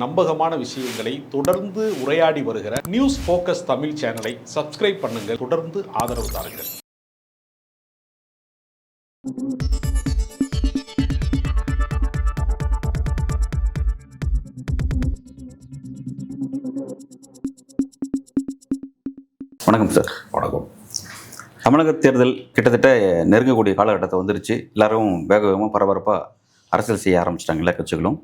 நம்பகமான விஷயங்களை தொடர்ந்து உரையாடி வருகிற நியூஸ் ஃபோக்கஸ் தமிழ் சேனலை சப்ஸ்கிரைப் பண்ணுங்க. தொடர்ந்து ஆதரவு தாருங்கள். வணக்கம் சார். வணக்கம். தமிழக தேர்தல் கிட்டத்தட்ட நெருங்கக்கூடிய காலகட்டத்தை வந்துருச்சு. எல்லாரும் வேகமாக பரபரப்பாக அரசியல் செய்ய ஆரம்பிச்சிட்டாங்க எல்லா கட்சிகளும்.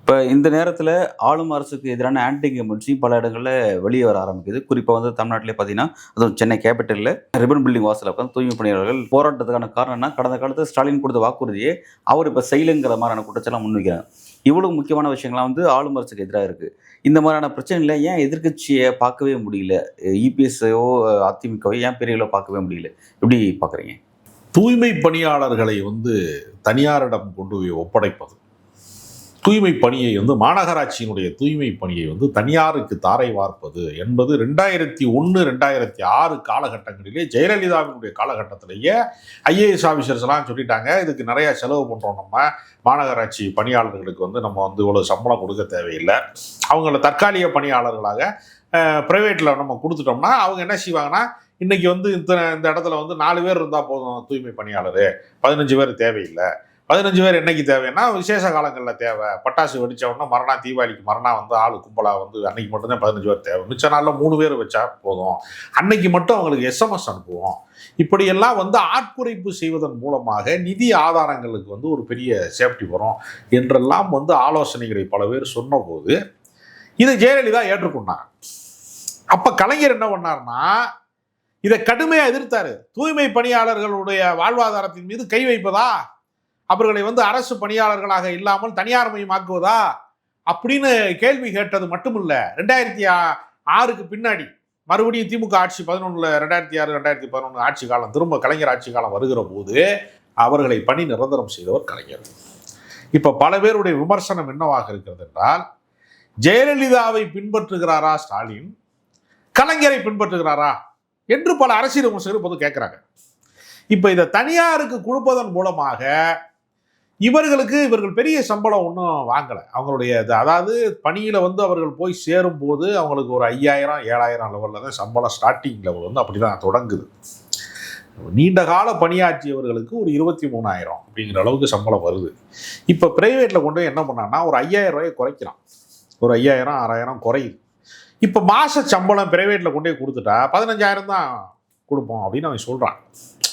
இப்போ இந்த நேரத்தில் ஆளும் அரசுக்கு எதிரான ஆன்டி இன்கம்பன்சி பல இடங்களில் வெளியே வர ஆரம்பிக்குது. குறிப்பாக வந்து தமிழ்நாட்டிலே பார்த்தீங்கன்னா, அதுவும் சென்னை கேபிட்டலில் ரிப்பன் பில்டிங் வாசலில் உட்காந்து தூய்மை பணியாளர்கள் போராட்டத்துக்கான காரணம்னா, கடந்த காலத்தில் ஸ்டாலின் கொடுத்த வாக்குறுதியே அவர் இப்போ செய்யலுங்கிற மாதிரியான குற்றச்சாட்டு முன்வைக்கிறாங்க. இவ்வளவு முக்கியமான விஷயங்கள்லாம் வந்து ஆளும் அரசுக்கு எதிராக இருக்குது. இந்த மாதிரியான பிரச்சனைகளை ஏன் எதிர்க்கட்சியை பார்க்கவே முடியல? இபிஎஸ்ஓ அதிமுகவோ ஏன் பெரியவர்களோ பார்க்கவே முடியல? எப்படி பார்க்குறீங்க? தூய்மை பணியாளர்களை தனியாரிடம் கொண்டு போய் ஒப்படைப்பது, தூய்மை பணியை மாநகராட்சியினுடைய தூய்மை பணியை தனியாருக்கு தாரை வார்ப்பது என்பது 2001-2006 காலகட்டங்களிலே ஜெயலலிதாவினுடைய காலகட்டத்திலேயே ஐஏஎஸ் ஆஃபீஸர்ஸ்லாம் சொல்லிட்டாங்க. இதுக்கு நிறைய செலவு பண்ணுறோம், நம்ம மாநகராட்சி பணியாளர்களுக்கு நம்ம இவ்வளோ சம்பளம் கொடுக்க தேவையில்லை, அவங்கள தற்காலிக பணியாளர்களாக ப்ரைவேட்டில் நம்ம கொடுத்துட்டோம்னா அவங்க என்ன செய்வாங்கன்னா, இன்றைக்கி இந்த இடத்துல 4 பேர் இருந்தால் போதும் தூய்மை பணியாளர், 15 பேர் தேவையில்லை. 15 பேர் என்னைக்கு தேவைன்னா விசேஷ காலங்களில் தேவை. பட்டாசு வெடித்தவொடனே மறுநாள் தீபாவளிக்கு மறுநாள் ஆள் கும்பலாக அன்னைக்கு மட்டும்தான் 15 பேர் தேவை. மிச்ச நாளில் 3 பேர் வச்சா போதும், அன்னைக்கு மட்டும் அவங்களுக்கு எஸ்எம்எஸ் அனுப்புவோம். இப்படியெல்லாம் ஆட்குறைப்பு செய்வதன் மூலமாக நிதி ஆதாரங்களுக்கு ஒரு பெரிய சேஃப்டி வரும் என்றெல்லாம் ஆலோசனைகளை பல பேர் சொன்னபோது இதை ஜெயலலிதா ஏற்றுக்கொண்டாங்க. அப்போ கலைஞர் என்ன பண்ணார்னா, இதை கடுமையாக எதிர்த்தாரு. தூய்மை பணியாளர்களுடைய வாழ்வாதாரத்தின் மீது கை வைப்பதா, அவர்களை அரசு பணியாளர்களாக இல்லாமல் தனியார் மயமாக்குவதா அப்படின்னு கேள்வி கேட்டது மட்டுமில்ல. 2006க்கு பின்னாடி மறுபடியும் திமுக ஆட்சி 2006-2011 ஆட்சி காலம், திரும்ப கலைஞர் ஆட்சி காலம் வருகிற போது அவர்களை பணி நிரந்தரம் செய்தவர் கலைஞர். இப்ப பல பேருடைய விமர்சனம் என்னவாக இருக்கிறது என்றால், ஜெயலலிதாவை பின்பற்றுகிறாரா ஸ்டாலின், கலைஞரை பின்பற்றுகிறாரா என்று பல அரசியல் விமர்சகர்கள் இப்போது கேட்கிறாங்க. இப்ப இதை தனியாருக்கு கொடுப்பதன் மூலமாக இவர்கள் பெரிய சம்பளம் ஒன்றும் வாங்கலை. அவங்களுடைய அதாவது பணியில் அவர்கள் போய் சேரும் போது அவங்களுக்கு ஒரு 5000-7000 லெவலில் தான் சம்பளம், ஸ்டார்டிங் லெவல் அப்படி தான் தொடங்குது. நீண்ட கால பணியாற்றியவர்களுக்கு ஒரு 23,000 அப்படிங்கிற அளவுக்கு சம்பளம் வருது. இப்போ பிரைவேட்டில் கொண்டு போய் என்ன பண்ணான்னா ஒரு 5,000 ரூபாயை குறைக்கிறான், ஒரு 5,000-6,000 குறையுது. இப்போ மாத சம்பளம் பிரைவேட்டில் கொண்டு போய் கொடுத்துட்டா 15,000 தான் கொடுப்போம் அப்படின்னு அவன் சொல்கிறான்.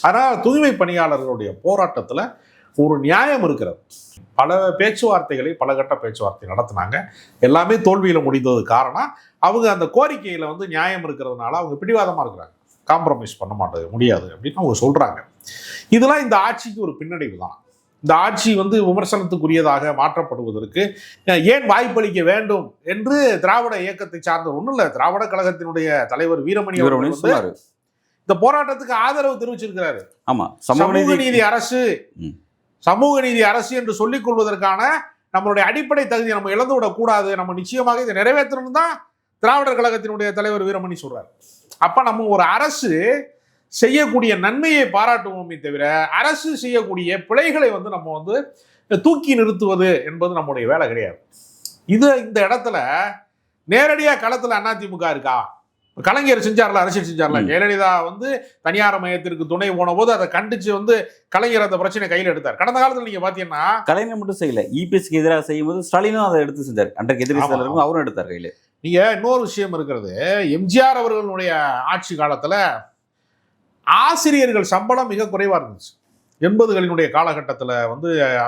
ஆனால் தூய்மை பணியாளர்களுடைய போராட்டத்தில் ஒரு நியாயம் இருக்கிறது. பல பேச்சுவார்த்தைகளை, பல கட்ட பேச்சுவார்த்தை நடத்தினாங்க. எல்லாமே தோல்வியில் முடிந்தது காரணம் அவங்க அந்த கோரிக்கையில் நியாயம் இருக்கிறதுனால அவங்க பிடிவாதமாக இருக்கிறாங்க. காம்ப்ரமைஸ் பண்ண முடியாது அப்படின்னு அவங்க சொல்கிறாங்க. இதெல்லாம் இந்த ஆட்சிக்கு ஒரு பின்னடைவு தான். இந்த ஆட்சி விமர்சனத்துக்குரியதாக மாற்றப்படுவதற்கு ஏன் வாய்ப்பளிக்க வேண்டும் என்று திராவிட இயக்கத்தை சார்ந்த ஒன்றும் இல்லை, திராவிட கழகத்தினுடைய தலைவர் வீரமணி அவர்கள் இந்த போராட்டத்துக்கு ஆதரவு தெரிவிச்சிருக்கிறாரு. ஆமா, சமூக நீதி அரசு என்று சொல்லிக் கொள்வதற்கான நம்மளுடைய அடிப்படை தகுதியை நம்ம இழந்து விடக்கூடாது, நம்ம நிச்சயமாக இதை நிறைவேற்றணும் தான் திராவிடர் கழகத்தினுடைய தலைவர் வீரமணி சொல்றாரு. அப்ப நம்ம ஒரு அரசு செய்யக்கூடிய நன்மையை பாராட்டுவோமே தவிர அரசு செய்யக்கூடிய பிழைகளை நம்ம தூக்கி நிறுத்துவது என்பது நம்முடைய வேலை கிடையாது. இந்த இடத்துல நேரடியாக களத்துல அதிமுக இருக்கா? கலைஞர் செஞ்சார்ல, அரசியல் செஞ்சார்ல. ஜெயலலிதா தனியார் மையத்திற்கு துணை போன போது அதை கண்டிச்சு கலைஞர் அந்த பிரச்சனை கையில் எடுத்தார். கடந்த காலத்தில் நீங்க பாத்தீங்கன்னா கலைஞர் மட்டும் செய்யல, இபிஎஸ்க்கு எதிராக செய்யும் போது ஸ்டாலினும் அதை எடுத்து செஞ்சார். அன்றைக்கு எதிரி அவரும் எடுத்தார் கையில். நீங்க இன்னொரு விஷயம் இருக்கிறது, எம்ஜிஆர் அவர்களுடைய ஆட்சி காலத்துல ஆசிரியர்கள் சம்பளம் மிக குறைவா இருந்துச்சு. 80களினுடைய காலகட்டத்தில்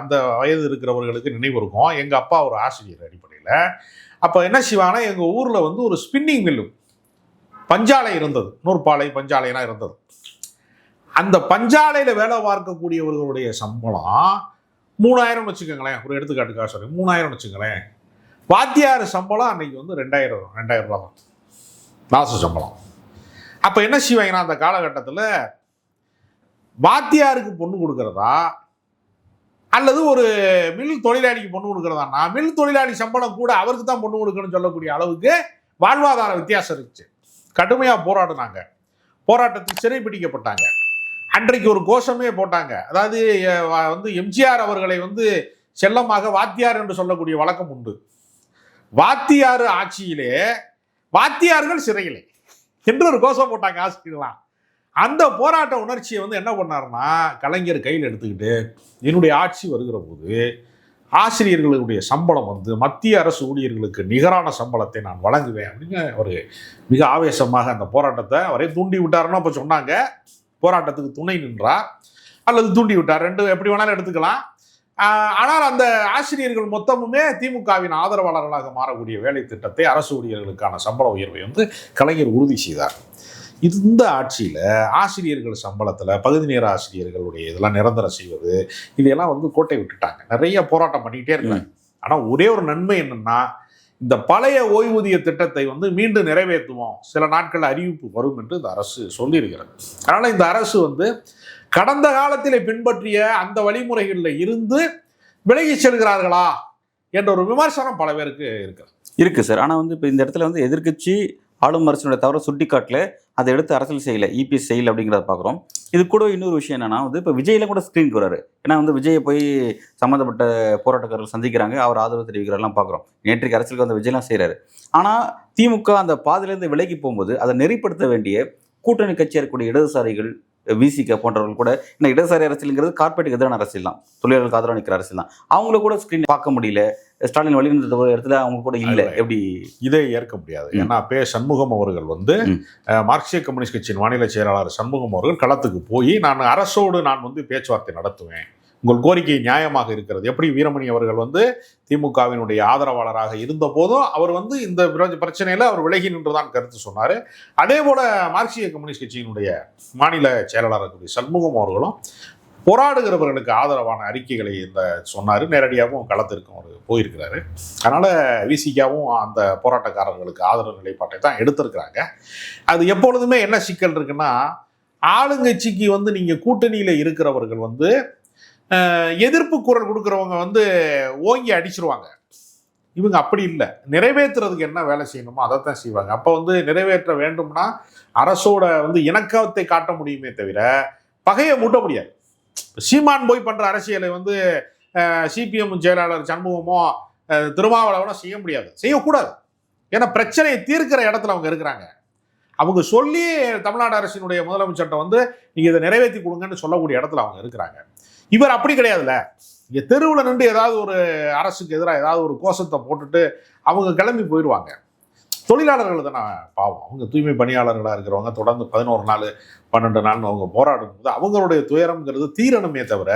அந்த வயது இருக்கிறவர்களுக்கு நினைவு இருக்கும். எங்க அப்பா ஒரு ஆசிரியர் அடிப்படையில். அப்ப என்ன செய்வாங்கன்னா, எங்க ஊர்ல ஒரு ஸ்பின்னிங் மில்லு, பஞ்சாலை இருந்தது, நூற்பாலை பஞ்சாலைலாம் இருந்தது. அந்த பஞ்சாலையில் வேலை பார்க்கக்கூடியவர்களுடைய சம்பளம் 3,000 வச்சுக்கோங்களேன், ஒரு எடுத்துக்காட்டுக்காக சொல்றேன், 3,000 வச்சுக்கோங்களேன். வாத்தியார் சம்பளம் அன்னைக்கு 2,000 ரூபா தான் மாச சம்பளம். அப்போ என்ன செய்வாங்கன்னா, அந்த காலகட்டத்தில் வாத்தியாருக்கு பொண்ணு கொடுக்கறதா அல்லது ஒரு மில் தொழிலாளிக்கு பொண்ணு கொடுக்கறதான்னா, மில் தொழிலாளி சம்பளம் கூட அவருக்கு தான் பொண்ணு கொடுக்கணும்னு சொல்லக்கூடிய அளவுக்கு வாழ்வாதார வித்தியாசம் இருந்துச்சு. கடுமையாக போராடினாங்க, போராட்டத்தில் சிறை பிடிக்கப்பட்டாங்க. அன்றைக்கு ஒரு கோஷமே போட்டாங்க. அதாவது எம்ஜிஆர் அவர்களை செல்லமாக வாத்தியார் என்று சொல்லக்கூடிய வழக்கம் உண்டு. வாத்தியார் ஆட்சியிலே வாத்தியார்கள் சிறையிலே என்று ஒரு கோஷம் போட்டாங்க ஆசிரியர்களாம். அந்த போராட்ட உணர்ச்சியை வந்து என்ன பண்ணாருன்னா கலைஞர் கையில் எடுத்துக்கிட்டு என்னுடைய ஆட்சி வருகிற போது ஆசிரியர்களுடைய சம்பளம் வந்து மத்திய அரசு ஊழியர்களுக்கு நிகரான சம்பளத்தை நான் வழங்குவேன் அப்படின்னு ஒரு மிக ஆவேசமாக அந்த போராட்டத்தை அவரே தூண்டி விட்டாருன்னு அப்போ சொன்னாங்க. போராட்டத்துக்கு துணை நின்றார் அல்லது தூண்டி விட்டார், ரெண்டு எப்படி வேணாலும் எடுத்துக்கலாம். ஆனால் அந்த ஆசிரியர்கள் மொத்தமுமே திமுகவின் ஆதரவாளர்களாக மாறக்கூடிய வேலை திட்டத்தை, அரசு ஊழியர்களுக்கான சம்பள உயர்வை வந்து கலைஞர் உறுதி செய்தார். இந்த ஆட்சியில் ஆசிரியர்கள் சம்பளத்தில் பகுதி நேர ஆசிரியர்களுடைய இதெல்லாம் நிரந்தரம் செய்வது இதையெல்லாம் வந்து கோட்டை விட்டுட்டாங்க. நிறைய போராட்டம் பண்ணிக்கிட்டே இருக்காங்க. ஆனால் ஒரே ஒரு நன்மை என்னன்னா, இந்த பழைய ஓய்வூதிய திட்டத்தை வந்து மீண்டும் நிறைவேற்றுவோம், சில நாட்கள் அறிவிப்பு வரும் என்று இந்த அரசு சொல்லியிருக்கிறது. அதனால் இந்த அரசு வந்து கடந்த காலத்தில் பின்பற்றிய அந்த வழிமுறைகளில் இருந்து விலகி செல்கிறார்களா என்ற ஒரு விமர்சனம் பல பேருக்கு இருக்கு சார். ஆனால் வந்து இப்போ இந்த இடத்துல வந்து எதிர்க்கட்சி ஆளும் அரசினுடைய தவிர சுட்டிக்காட்டல, அதை எடுத்து அரசியல் செய்யலை, இபிஎஸ் செய்யலை அப்படிங்கிறத பார்க்குறோம். இது கூட இன்னொரு விஷயம் என்னன்னா வந்து இப்போ விஜயில கூட ஸ்க்ரீனுக்கு வராரு. ஏன்னா வந்து விஜயை போய் சம்மந்தப்பட்ட போராட்டக்காரர்கள் சந்திக்கிறாங்க, அவர் ஆதரவு தெரிவிக்கிறாரெல்லாம் பார்க்குறோம். நேற்றைக்கு அரசியலுக்கு வந்து விஜயெல்லாம் செய்கிறாரு. ஆனால் திமுக அந்த பாதையிலேருந்து விலகி போகும்போது அதை நெறிப்படுத்த வேண்டிய கூட்டணி கட்சியாக இருக்கக்கூடிய இடதுசாரிகள், விசிக போன்றவர்கள் கூட இந்த இடதுசாரி அரசியலுங்கிறது கார்பரேட்டுக்கு எதிரான அரசியல் தான், தொழிலாளர்களுக்கு ஆதரவு நிற்கிற அரசியல் தான். அவங்கள கூட ஸ்க்ரீன் பார்க்க முடியல. ஸ்டாலின் வழிநின்ற இடத்துல அவங்க கூட இல்லை. எப்படி இதை ஏற்க முடியாது? ஏன்னா சண்முகம் அவர்கள் வந்து மார்க்சிய கம்யூனிஸ்ட் கட்சியின் மாநில செயலாளர் சண்முகம் அவர்கள் களத்துக்கு போய் நான் அரசோடு நான் வந்து பேச்சுவார்த்தை நடத்துவேன், உங்கள் கோரிக்கை நியாயமாக இருக்கிறது. எப்படி வீரமணி அவர்கள் வந்து திமுகவினுடைய ஆதரவாளராக இருந்த போதும் அவர் வந்து இந்த பிரச்சனையில் அவர் விலகி நின்றுதான் கருத்து சொன்னார். அதே போல மார்க்சிய கம்யூனிஸ்ட் கட்சியினுடைய மாநில செயலாளர் சண்முகம் அவர்களும் போராடுகிறவர்களுக்கு ஆதரவான அறிக்கைகளை இந்த சொன்னார். நேரடியாகவும் களத்திற்கும் அவர் போயிருக்கிறாரு. அதனால் விசிகாவும் அந்த போராட்டக்காரர்களுக்கு ஆதரவு நிலைப்பாட்டை தான் எடுத்திருக்கிறாங்க. அது எப்பொழுதுமே என்ன சிக்கல் இருக்குன்னா, ஆளுங்கட்சிக்கு வந்து நீங்கள் கூட்டணியில் இருக்கிறவர்கள் வந்து எதிர்ப்பு குரல் கொடுக்குறவங்க வந்து ஓங்கி அடிச்சிருவாங்க. இவங்க அப்படி இல்லை, நிறைவேற்றுறதுக்கு என்ன வேலை செய்யணுமோ அதை தான் செய்வாங்க. அப்போ வந்து நிறைவேற்ற வேண்டும்னா அரசோட வந்து இணக்கத்தை காட்ட முடியுமே தவிர பகையை மூட்ட முடியாது. சீமான் போய் பண்ற அரசியலை வந்து சிபிஎம் செயலாளர் சண்முகமோ திருமாவளவனோ செய்ய முடியாது, செய்யக்கூடாது. ஏன்னா பிரச்சனையை தீர்க்கிற இடத்துல அவங்க இருக்கிறாங்க. அவங்க சொல்லி தமிழ்நாடு அரசினுடைய முதலமைச்சர்கிட்ட வந்து நீங்க இதை நிறைவேற்றி கொடுங்கன்னு சொல்லக்கூடிய இடத்துல அவங்க இருக்கிறாங்க. இவர் அப்படி கிடையாதுல்ல. இங்கே தெருவில் நின்று ஏதாவது ஒரு அரசுக்கு எதிராக ஏதாவது ஒரு கோஷத்தை போட்டுட்டு அவங்க கிளம்பி போயிடுவாங்க. தொழிலாளர்கள் தானே பாவம், அவங்க தூய்மை பணியாளர்களாக இருக்கிறவங்க தொடர்ந்து 11 நாள் 12 நாள் அவங்க போராடும் போது அவங்களுடைய துயரம்ங்கிறது தீரணுமே தவிர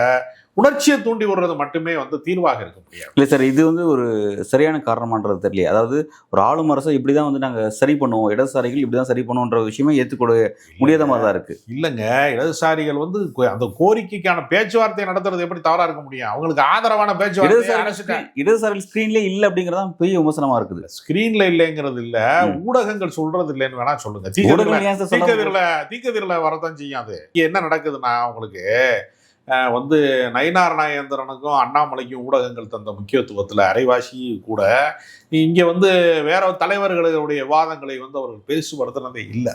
உணர்ச்சியை தூண்டி விடுறது மட்டுமே வந்து தீர்வாக இருக்க முடியாது. இல்லை சார், இது வந்து ஒரு சரியான காரணமானது தெரியல. அதாவது ஒரு ஆளும் அரசை இப்படி தான் வந்து நாங்கள் சரி பண்ணுவோம், இடதுசாரிகள் இப்படி தான் சரி பண்ணுவோன்ற விஷயமே ஏற்றுக்கொள்ள முடியாத மாதிரி தான் இருக்குது. இல்லைங்க, இடதுசாரிகள் வந்து அந்த கோரிக்கைக்கான பேச்சுவார்த்தை நடத்துறது எப்படி தவறாக இருக்க முடியும்? அவங்களுக்கு ஆதரவான பேச்சுவார்த்தை இடதுசாரிகள் ஸ்க்ரீன்லேயே இல்லை அப்படிங்கிறதான் பெரிய விமர்சனமாக இருக்குது. ஸ்க்ரீனில் இல்லைங்கிறது இல்லை, ஊடகங்கள் சொல்றது இல்லைன்னு வேணா சொல்லுங்க. தீக்கதிரில் வரத்தான் செய்யாது. என்ன நடக்குதுன்னா, உங்களுக்கு வந்து நயினார் நாகேந்திரனுக்கும் அண்ணாமலைக்கும் ஊடகங்கள் தந்த முக்கியத்துவத்தில் அரைவாசி கூட இங்கே வந்து வேற தலைவர்களுடைய விவாதங்களை வந்து அவர்கள் பேசுபடுத்தினதே இல்லை.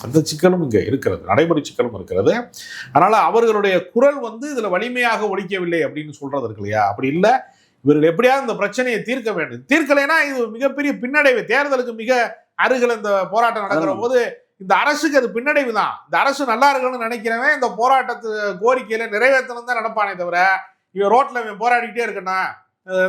அந்த சிக்கலும் இங்கே இருக்கிறது, நடைமுறை சிக்கலும் இருக்கிறது. அதனால் அவர்களுடைய குரல் வந்து இதில் வலிமையாக ஒலிக்கவில்லை அப்படின்னு சொல்றது இருக்கு இல்லையா? அப்படி இல்லை, இவர்கள் எப்படியாவது இந்த பிரச்சனையை தீர்க்க வேண்டும். தீர்க்கலைன்னா இது மிகப்பெரிய பின்னடைவு. தேர்தலுக்கு மிக அருகில் இந்த போராட்டம் நடக்கிற போது இந்த அரசுக்கு அது பின்னடைவு தான். இந்த அரசு நல்லா இருக்கணும்னு நினைக்கிறவன் இந்த போராட்டத்து கோரிக்கையில நிறைவேற்றணும் தான் நினைப்பானே தவிர இவன் ரோட்ல இவன் போராடிக்கிட்டே இருக்கணும்,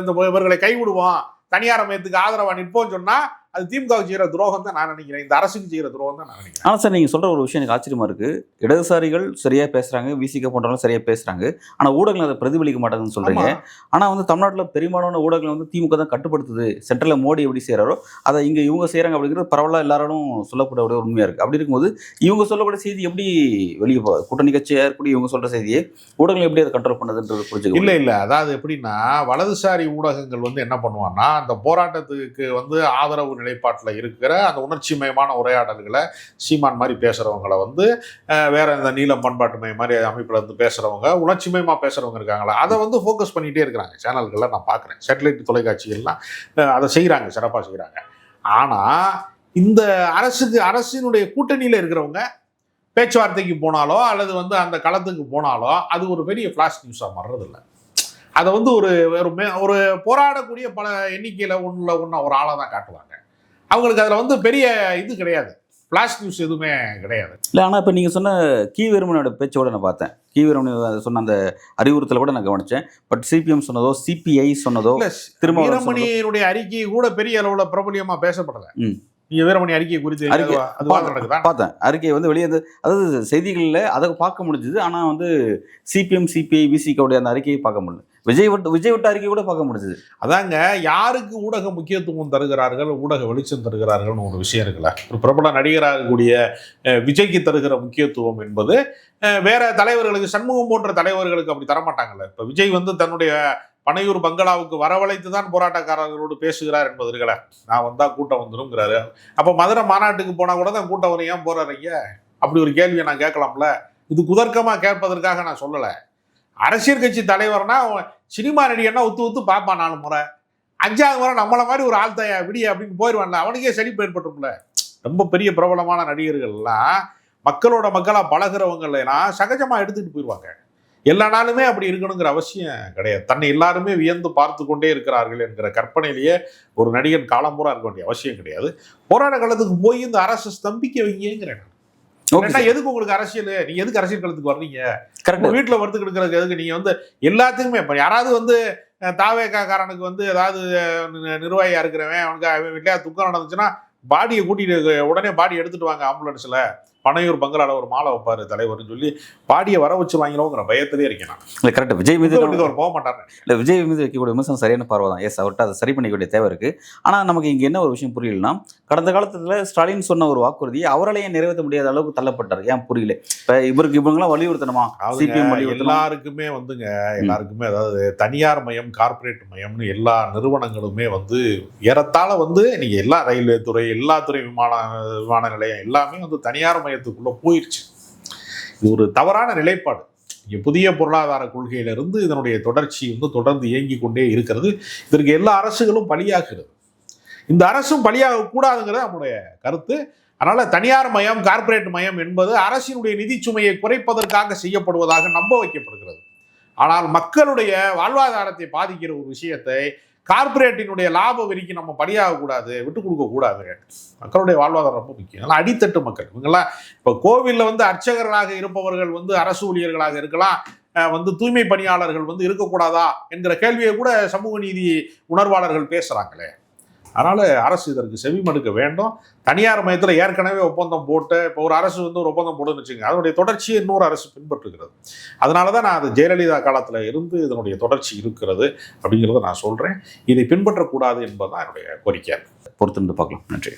இந்த இவர்களை கைவிடுவோம், தனியார் மையத்துக்கு ஆதரவா நிற்போம்னு சொன்னா அது திமுகவுக்கு செய்கிற துரோகம் தான் நான் நினைக்கிறேன், இந்த அரசுக்கு செய்கிற துரோகம் தான் நான் நினைக்கிறேன். ஆனால் சார், நீங்கள் சொல்கிற ஒரு விஷயம் எனக்கு ஆச்சரியமா இருக்குது. இடதுசாரிகள் சரியாக பேசுகிறாங்க, விசிக போன்றவங்களும் சரியாக பேசுகிறாங்க, ஆனால் ஊடகங்கள் அதை பிரதிபலிக்க மாட்டாங்கன்னு சொல்கிறீங்க. ஆனால் வந்து தமிழ்நாட்டில் பெரும்பாலான ஊடகங்கள் வந்து திமுக தான் கட்டுப்படுத்துது, சென்ட்ரலில் மோடி எப்படி செய்கிறாரோ அதை இங்கே இவங்க செய்கிறாங்க அப்படிங்கிறது பரவாயில்ல எல்லாரும் சொல்லக்கூடிய உண்மையாக இருக்குது. அப்படி இருக்கும்போது இவங்க சொல்லக்கூடிய செய்தி எப்படி வெளியே கூட்டணி கட்சியாக இருக்கக்கூடிய இவங்க சொல்கிற செய்தியை ஊடகங்கள் எப்படி அதை கண்ட்ரோல் பண்ணதுன்றது புரிஞ்சுக்க இல்லை. அதாவது எப்படின்னா, வலதுசாரி ஊடகங்கள் வந்து என்ன பண்ணுவான்னா, அந்த போராட்டத்துக்கு வந்து ஆதரவு நிலைப்பாட்டில் இருக்கிற அந்த உணர்ச்சி மயமான உரையாடல்களை சீமான் மாதிரி பேசுகிறவங்களை வந்து வேற இந்த நீலம் பண்பாட்டு மையம் மாதிரி அமைப்பில் இருந்து பேசுகிறவங்க, உணர்ச்சி மயமாக பேசுகிறவங்க இருக்காங்களா, அதை வந்து ஃபோக்கஸ் பண்ணிகிட்டே இருக்கிறாங்க. சேனல்களில் நான் பார்க்குறேன், சேட்டலைட் தொலைக்காட்சிகள்லாம் அதை செய்கிறாங்க, சிறப்பாக செய்கிறாங்க. ஆனால் இந்த அரசினுடைய கூட்டணியில் இருக்கிறவங்க பேச்சுவார்த்தைக்கு போனாலோ அல்லது வந்து அந்த களத்துக்கு போனாலோ அது ஒரு பெரிய ஃப்ளாஷ் நியூஸாக மாறுறதில்லை. அதை வந்து ஒரு ஒரு போராடக்கூடிய பல எண்ணிக்கையில் ஒன்று ஒரு ஆளை தான் காட்டுவாங்க. அவங்களுக்கு அதில் வந்து பெரிய இது கிடையாது, ஃப்ளாஷ் நியூஸ் எதுவுமே கிடையாது. இல்லை, ஆனால் இப்போ நீங்கள் சொன்ன கி வீரமணியோட பேச்சோட நான் பார்த்தேன். கி வீரமணி சொன்ன அந்த அறிவுறுத்தலை கூட நான் கவனித்தேன். பட் சிபிஎம் சொன்னதோ சிபிஐ சொன்னதோ திரும்ப வீரமணியினுடைய அறிக்கை கூட பெரிய அளவில் பிரபலியமாக பேசப்படலை. நீங்க வீரமணி அறிக்கை குறித்து பார்த்தேன். அறிக்கை வந்து வெளியே, அதாவது செய்திகளில் அதை பார்க்க முடிஞ்சது. ஆனால் வந்து சிபிஎம் சிபிஐ விசிகவுடைய அந்த அறிக்கையை பார்க்க முடியல. விஜய் விட்ட அறிக்கை கூட பார்க்க முடிஞ்சது. அதாங்க, யாருக்கு ஊடக முக்கியத்துவம் தருகிறார்கள், ஊடக வெளிச்சம் தருகிறார்கள்னு ஒரு விஷயம் இருக்குல்ல. ஒரு பிரபல நடிகராக கூடிய விஜய்க்கு தருகிற முக்கியத்துவம் என்பது வேற தலைவர்களுக்கு, சண்முகம் போன்ற தலைவர்களுக்கு அப்படி தரமாட்டாங்கல்ல. இப்போ விஜய் வந்து தன்னுடைய பனையூர் பங்களாவுக்கு வரவழைத்து தான் போராட்டக்காரர்களோடு பேசுகிறார் என்பது இருக்கல. நான் வந்தா கூட்டம் வந்துருங்கிறாரு. அப்போ மதுரை மாநாட்டுக்கு போனா கூட தான் கூட்டம் வரும், ஏன் போறாருங்க? அப்படி ஒரு கேள்வியை நான் கேட்கலாம்ல. இது குதர்க்கமாக கேட்பதற்காக நான் சொல்லலை. அரசியல் கட்சி தலைவர்னா சினிமா நடிகர்னா ஒத்து பார்ப்பான் 4 முறை, 5வது முறை நம்மளை மாதிரி ஒரு ஆள் தயா விடிய அப்படின்னு போயிடுவான்ல, அவனுக்கே செழிப்பு ஏற்பட்டும்ல. ரொம்ப பெரிய பிரபலமான நடிகர்கள்லாம் மக்களோட மக்களாக பழகிறவங்கலாம் சகஜமாக எடுத்துகிட்டு போயிடுவாங்க. எல்லா நாளுமே அப்படி இருக்கணுங்கிற அவசியம் கிடையாது. தன்னை எல்லாருமே வியந்து பார்த்து கொண்டே இருக்கிறார்கள் என்கிற கற்பனையிலேயே ஒரு நடிகன் காலம்பூரா இருக்க வேண்டிய அவசியம் கிடையாது. போராட்ட காலத்துக்கு போய் இந்த அரசு ஸ்தம்பிக்க வைங்கிறேன். எதுக்கு உங்களுக்கு அரசியல்? நீங்க எதுக்கு அரசியல் களத்துக்கு வர்றீங்க? வீட்டுல வரத்துக்கு எடுக்கிறதுக்கு எதுக்கு? நீங்க வந்து எல்லாத்துக்குமே இப்ப யாராவது வந்து தாவேக்காரனுக்கு வந்து ஏதாவது நிர்வாகியா இருக்கிறவன் அவனுக்கு அவன் வீட்லயா துக்கம் நடந்துச்சுன்னா பாடியை கூட்டிட்டு உடனே பாடி எடுத்துட்டு வாங்க ஆம்புலன்ஸ்ல, பனையூர் பங்களால ஒரு மாலை வைப்பாரு தலைவர்னு சொல்லி பாடியை வர வச்சு வாங்கினோங்கிற பயத்திலே இருக்கேன். இல்லை, கரெக்ட். விஜய் மீது அவர் போக மாட்டாரு. இல்லை, விஜய் மீது வைக்கக்கூடிய விமர்சனம் சரியான பார்வை தான். எஸ், அவர்கிட்ட அதை சரி பண்ணிக்க வேண்டிய தேவை இருக்கு. ஆனால் நமக்கு இங்கே என்ன ஒரு விஷயம் புரியலன்னா, கடந்த காலத்தில் ஸ்டாலின் சொன்ன ஒரு வாக்குறுதியை அவராலேயே நிறைவேற்ற முடியாத அளவுக்கு தள்ளப்பட்டார். ஏன் புரியல? இப்போ இவங்கெல்லாம் வலியுறுத்தணுமா? எல்லாருக்குமே வந்துங்க, எல்லாருக்குமே அதாவது தனியார் மயம், கார்பரேட் மயம்னு எல்லா நிறுவனங்களுமே வந்து ஏறத்தாழ வந்து நீங்க எல்லா ரயில்வே துறை, எல்லா துறை, விமான நிலையம் எல்லாமே வந்து தனியார் மையத்துக்குள்ள போயிடுச்சு. இது ஒரு தவறான நிலைப்பாடு. புதிய பொருளாதார கொள்கையிலிருந்து இதனுடைய தொடர்ச்சி வந்து தொடர்ந்து இயங்கி கொண்டே இருக்கிறது. இதற்கு எல்லா அரசுகளும் பலியாகிறது. இந்த அரசும் பலியாக கூடாதுங்கிறது நம்முடைய கருத்து. அதனால தனியார் மயம், கார்பரேட் மயம் என்பது அரசினுடைய நிதி சுமையை குறைப்பதற்காக செய்யப்படுவதாக நம்ப வைக்கப்படுகிறது. ஆனால் மக்களுடைய வாழ்வாதாரத்தை பாதிக்கிற ஒரு விஷயத்தை கார்பரேட்டினுடைய லாப வெறிக்கு நம்ம பலியாக கூடாது, விட்டு கொடுக்க கூடாது. மக்களுடைய வாழ்வாதாரம் ரொம்ப முக்கியம். அதனால் அடித்தட்டு மக்கள் இவங்கெல்லாம் இப்போ கோவிலில் வந்து அர்ச்சகர்களாக இருப்பவர்கள் வந்து அரசு ஊழியர்களாக இருக்கலாம், வந்து தூய்மை பணியாளர்கள் வந்து இருக்கக்கூடாதா என்கிற கேள்வியை கூட சமூக நீதி உணர்வாளர்கள் பேசுறாங்களே. அதனால அரசு இதற்கு செவிமடுக்க வேண்டும். தனியார் மையத்தில் ஏற்கனவே ஒப்பந்தம் போட்டு, இப்போ ஒரு அரசு வந்து ஒரு ஒப்பந்தம் போட்டுன்னு வச்சுங்க, அதனுடைய தொடர்ச்சியை இன்னொரு அரசு பின்பற்றுகிறது. அதனால தான் நான் அது ஜெயலலிதா காலத்தில் இருந்து இதனுடைய தொடர்ச்சி இருக்கிறது அப்படிங்கிறத நான் சொல்கிறேன். இதை பின்பற்றக்கூடாது என்பதுதான் என்னுடைய கோரிக்கை. பொறுத்திருந்து பார்க்கலாம். நன்றி.